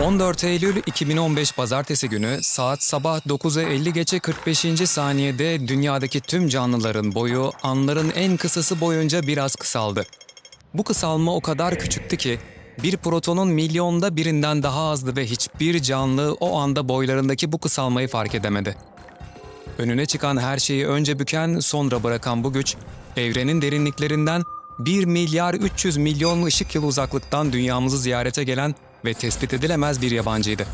14 Eylül 2015 Pazartesi günü saat sabah 9'u 50 geçe 45. saniyede dünyadaki tüm canlıların boyu anların en kısası boyunca biraz kısaldı. Bu kısalma o kadar küçüktü ki bir protonun milyonda birinden daha azdı ve hiçbir canlı o anda boylarındaki bu kısalmayı fark edemedi. Önüne çıkan her şeyi önce büken, sonra bırakan bu güç, evrenin derinliklerinden 1 milyar 300 milyon ışık yılı uzaklıktan dünyamızı ziyarete gelen ve tespit edilemez bir yabancıydı.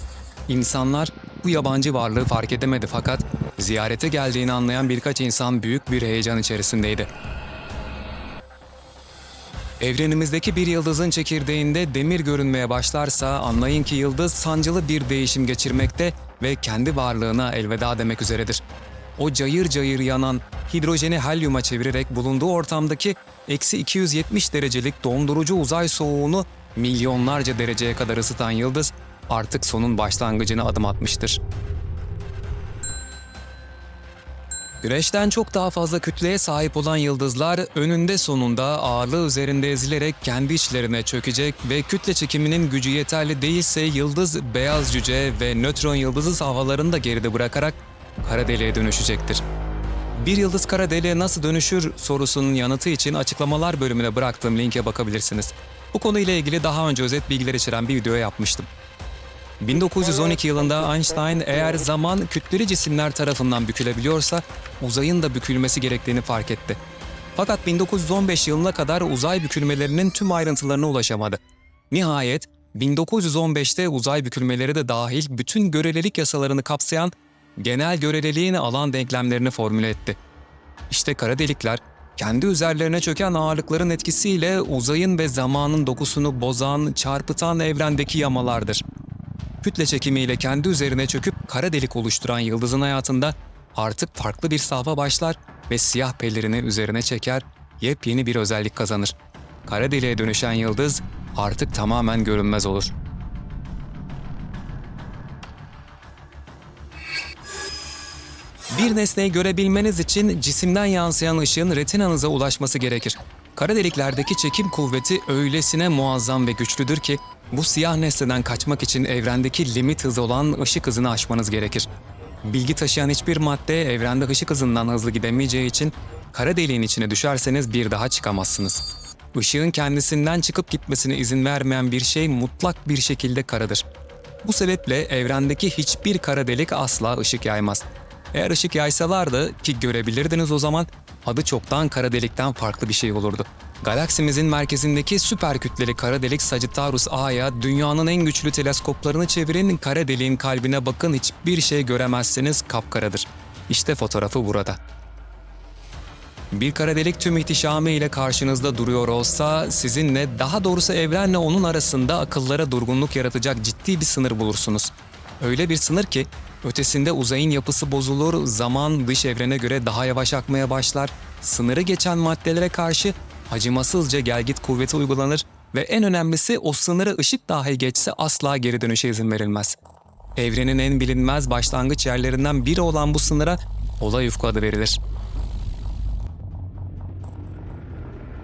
İnsanlar bu yabancı varlığı fark edemedi fakat ziyarete geldiğini anlayan birkaç insan büyük bir heyecan içerisindeydi. Evrenimizdeki bir yıldızın çekirdeğinde demir görünmeye başlarsa anlayın ki yıldız sancılı bir değişim geçirmekte ve kendi varlığına elveda demek üzeredir. O cayır cayır yanan hidrojeni helyuma çevirerek bulunduğu ortamdaki -270 derecelik dondurucu uzay soğuğunu milyonlarca dereceye kadar ısıtan yıldız artık sonun başlangıcına adım atmıştır. Güneş'ten çok daha fazla kütleye sahip olan yıldızlar önünde sonunda ağırlığı üzerinde ezilerek kendi içlerine çökecek ve kütle çekiminin gücü yeterli değilse yıldız beyaz cüce ve nötron yıldızı sahalarını da geride bırakarak kara deliğe dönüşecektir. Bir yıldız kara deliğe nasıl dönüşür sorusunun yanıtı için açıklamalar bölümüne bıraktığım linke bakabilirsiniz. Bu konuyla ilgili daha önce özet bilgiler içeren bir video yapmıştım. 1912 yılında Einstein eğer zaman kütleli cisimler tarafından bükülebiliyorsa uzayın da bükülmesi gerektiğini fark etti. Fakat 1915 yılına kadar uzay bükülmelerinin tüm ayrıntılarına ulaşamadı. Nihayet 1915'te uzay bükülmeleri de dahil bütün görelilik yasalarını kapsayan genel göreliliğin alan denklemlerini formüle etti. İşte kara delikler kendi üzerlerine çöken ağırlıkların etkisiyle uzayın ve zamanın dokusunu bozan, çarpıtan evrendeki yamalardır. Kütle çekimiyle kendi üzerine çöküp kara delik oluşturan yıldızın hayatında artık farklı bir safha başlar ve siyah pelerini üzerine çeker, yepyeni bir özellik kazanır. Kara deliğe dönüşen yıldız artık tamamen görünmez olur. Bir nesneyi görebilmeniz için cisimden yansıyan ışığın retinanıza ulaşması gerekir. Kara deliklerdeki çekim kuvveti öylesine muazzam ve güçlüdür ki bu siyah nesneden kaçmak için evrendeki limit hızı olan ışık hızını aşmanız gerekir. Bilgi taşıyan hiçbir madde evrende ışık hızından hızlı gidemeyeceği için kara deliğin içine düşerseniz bir daha çıkamazsınız. Işığın kendisinden çıkıp gitmesine izin vermeyen bir şey mutlak bir şekilde karadır. Bu sebeple evrendeki hiçbir kara delik asla ışık yaymaz. Eğer ışık yaysalardı ki görebilirdiniz o zaman adı çoktan kara delikten farklı bir şey olurdu. Galaksimizin merkezindeki süper kütleli kara delik Sagittarius A'ya dünyanın en güçlü teleskoplarını çevirin, kara deliğin kalbine bakın, hiçbir şey göremezseniz kapkaradır. İşte fotoğrafı burada. Bir kara delik tüm ihtişamı ile karşınızda duruyor olsa sizinle, daha doğrusu evrenle onun arasında akıllara durgunluk yaratacak ciddi bir sınır bulursunuz. Öyle bir sınır ki ötesinde uzayın yapısı bozulur, zaman dış evrene göre daha yavaş akmaya başlar, sınırı geçen maddelere karşı acımasızca gelgit kuvveti uygulanır ve en önemlisi o sınırı ışık dahi geçse asla geri dönüşe izin verilmez. Evrenin en bilinmez başlangıç yerlerinden biri olan bu sınıra olay ufku adı verilir.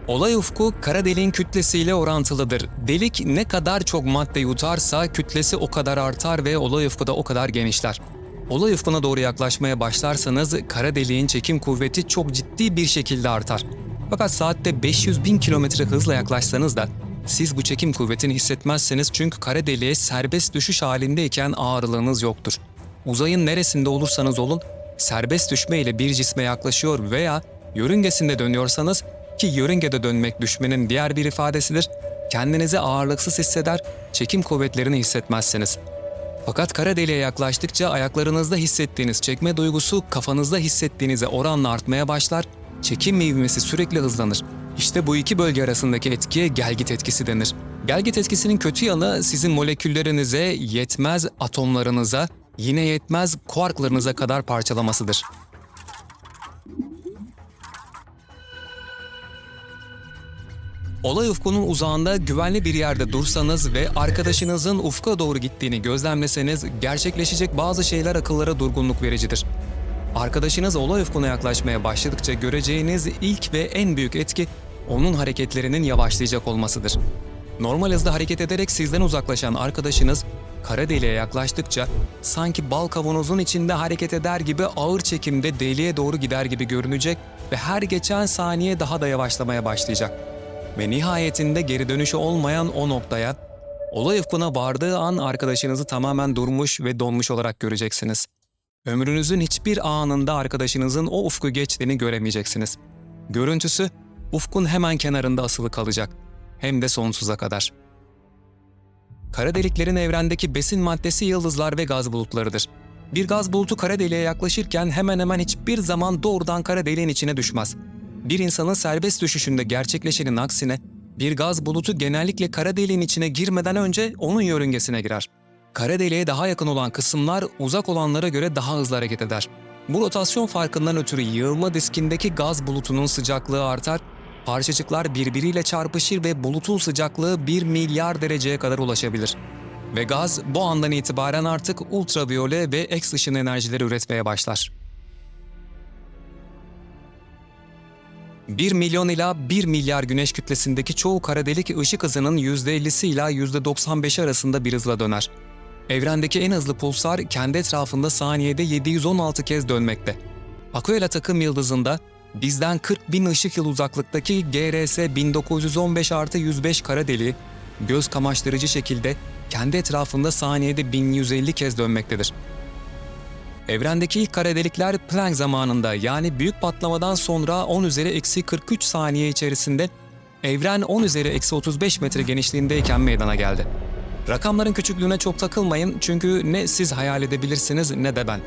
Olay ufku kara deliğin kütlesiyle orantılıdır. Delik ne kadar çok madde yutarsa kütlesi o kadar artar ve olay ufku da o kadar genişler. Olay ufkuna doğru yaklaşmaya başlarsanız kara deliğin çekim kuvveti çok ciddi bir şekilde artar. Fakat saatte 500.000 kilometre hızla yaklaşsanız da siz bu çekim kuvvetini hissetmezseniz, çünkü kara deliğe serbest düşüş halindeyken ağırlığınız yoktur. Uzayın neresinde olursanız olun serbest düşme ile bir cisme yaklaşıyor veya yörüngesinde dönüyorsanız, ki yörüngede dönmek düşmenin diğer bir ifadesidir, kendinizi ağırlıksız hisseder, çekim kuvvetlerini hissetmezsiniz. Fakat kara deliğe yaklaştıkça ayaklarınızda hissettiğiniz çekme duygusu kafanızda hissettiğinize oranla artmaya başlar, çekim ivmesi sürekli hızlanır. İşte bu iki bölge arasındaki etkiye gelgit etkisi denir. Gelgit etkisinin kötü yanı sizin moleküllerinize, yetmez atomlarınıza, yine yetmez kuarklarınıza kadar parçalamasıdır. Olay ufkunun uzağında güvenli bir yerde dursanız ve arkadaşınızın ufka doğru gittiğini gözlemleseniz gerçekleşecek bazı şeyler akıllara durgunluk vericidir. Arkadaşınız olay ufkuna yaklaşmaya başladıkça göreceğiniz ilk ve en büyük etki onun hareketlerinin yavaşlayacak olmasıdır. Normal hızda hareket ederek sizden uzaklaşan arkadaşınız kara deliğe yaklaştıkça sanki bal kavanozun içinde hareket eder gibi ağır çekimde deliğe doğru gider gibi görünecek ve her geçen saniye daha da yavaşlamaya başlayacak. Ve nihayetinde geri dönüşü olmayan o noktaya, olay ufkuna vardığı an arkadaşınızı tamamen durmuş ve donmuş olarak göreceksiniz. Ömrünüzün hiçbir anında arkadaşınızın o ufku geçtiğini göremeyeceksiniz. Görüntüsü ufkun hemen kenarında asılı kalacak. Hem de sonsuza kadar. Kara deliklerin evrendeki besin maddesi yıldızlar ve gaz bulutlarıdır. Bir gaz bulutu kara deliğe yaklaşırken hemen hemen hiçbir zaman doğrudan kara deliğin içine düşmez. Bir insanın serbest düşüşünde gerçekleşenin aksine, bir gaz bulutu genellikle kara deliğin içine girmeden önce onun yörüngesine girer. Kara deliğe daha yakın olan kısımlar uzak olanlara göre daha hızlı hareket eder. Bu rotasyon farkından ötürü yığılma diskindeki gaz bulutunun sıcaklığı artar, parçacıklar birbiriyle çarpışır ve bulutun sıcaklığı 1 milyar dereceye kadar ulaşabilir. Ve gaz bu andan itibaren artık ultraviyole ve X ışın enerjileri üretmeye başlar. 1 milyon ila 1 milyar güneş kütlesindeki çoğu kara delik ışık hızının %50'si ila %95'i arasında bir hızla döner. Evrendeki en hızlı pulsar kendi etrafında saniyede 716 kez dönmekte. Aquila takım yıldızında bizden 40.000 ışık yılı uzaklıktaki GRS 1915+105 kara deliği göz kamaştırıcı şekilde kendi etrafında saniyede 1150 kez dönmektedir. Evrendeki ilk kara delikler Planck zamanında yani büyük patlamadan sonra 10⁻43 saniye içerisinde evren 10⁻35 metre genişliğindeyken meydana geldi. Rakamların küçüklüğüne çok takılmayın çünkü ne siz hayal edebilirsiniz ne de ben.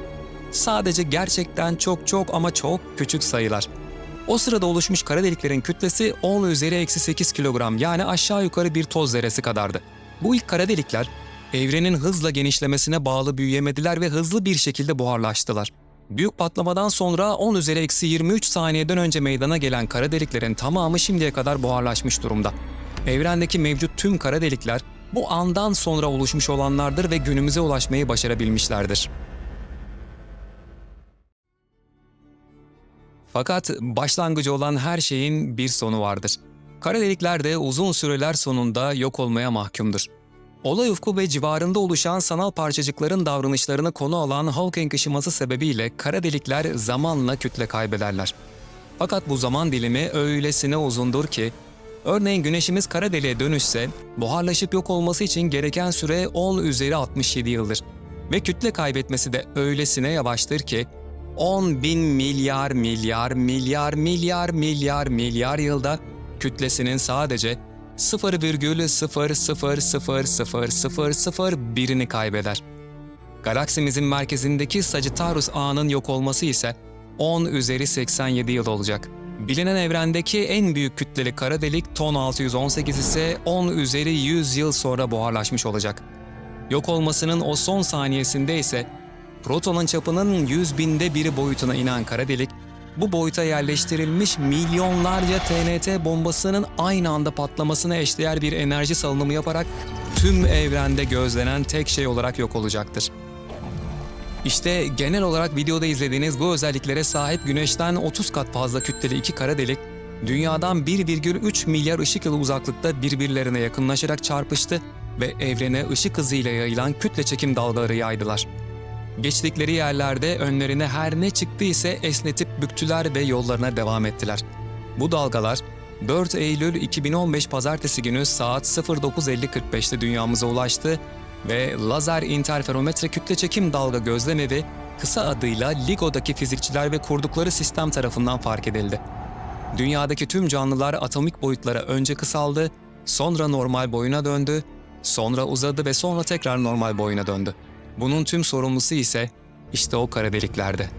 Sadece gerçekten çok ama çok küçük sayılar. O sırada oluşmuş kara deliklerin kütlesi 10⁻8 kilogram yani aşağı yukarı bir toz zerresi kadardı. Bu ilk kara delikler evrenin hızla genişlemesine bağlı büyüyemediler ve hızlı bir şekilde buharlaştılar. Büyük patlamadan sonra 10⁻23 saniyeden önce meydana gelen kara deliklerin tamamı şimdiye kadar buharlaşmış durumda. Evrendeki mevcut tüm kara delikler bu andan sonra oluşmuş olanlardır ve günümüze ulaşmayı başarabilmişlerdir. Fakat başlangıcı olan her şeyin bir sonu vardır. Kara delikler de uzun süreler sonunda yok olmaya mahkumdur. Olay ufku ve civarında oluşan sanal parçacıkların davranışlarını konu alan Hawking ışıması sebebiyle kara delikler zamanla kütle kaybederler. Fakat bu zaman dilimi öylesine uzundur ki, örneğin Güneşimiz kara deliğe dönüşse, buharlaşıp yok olması için gereken süre 10⁻67 yıldır. Ve kütle kaybetmesi de öylesine yavaştır ki, 10.000 milyar yılda kütlesinin sadece 0,0000001'ini kaybeder. Galaksimizin merkezindeki Sagittarius ağının yok olması ise 10⁻87 yıl olacak. Bilinen evrendeki en büyük kütleli kara delik Ton 618 ise 10⁻100 yıl sonra buharlaşmış olacak. Yok olmasının o son saniyesinde ise protonun çapının 100.000'de biri boyutuna inen kara delik, bu boyuta yerleştirilmiş milyonlarca TNT bombasının aynı anda patlamasına eşdeğer bir enerji salınımı yaparak tüm evrende gözlenen tek şey olarak yok olacaktır. İşte genel olarak videoda izlediğiniz bu özelliklere sahip Güneş'ten 30 kat fazla kütleli iki kara delik, Dünya'dan 1,3 milyar ışık yılı uzaklıkta birbirlerine yakınlaşarak çarpıştı ve evrene ışık hızıyla yayılan kütle çekim dalgaları yaydılar. Geçtikleri yerlerde önlerine her ne çıktıysa esnetip büktüler ve yollarına devam ettiler. Bu dalgalar 4 Eylül 2015 Pazartesi günü saat 09.50.45'te dünyamıza ulaştı ve lazer interferometre kütle çekim dalga gözlemevi kısa adıyla LIGO'daki fizikçiler ve kurdukları sistem tarafından fark edildi. Dünyadaki tüm canlılar atomik boyutlara önce kısaldı, sonra normal boyuna döndü, sonra uzadı ve sonra tekrar normal boyuna döndü. Bunun tüm sorumlusu ise işte o kara deliklerdi.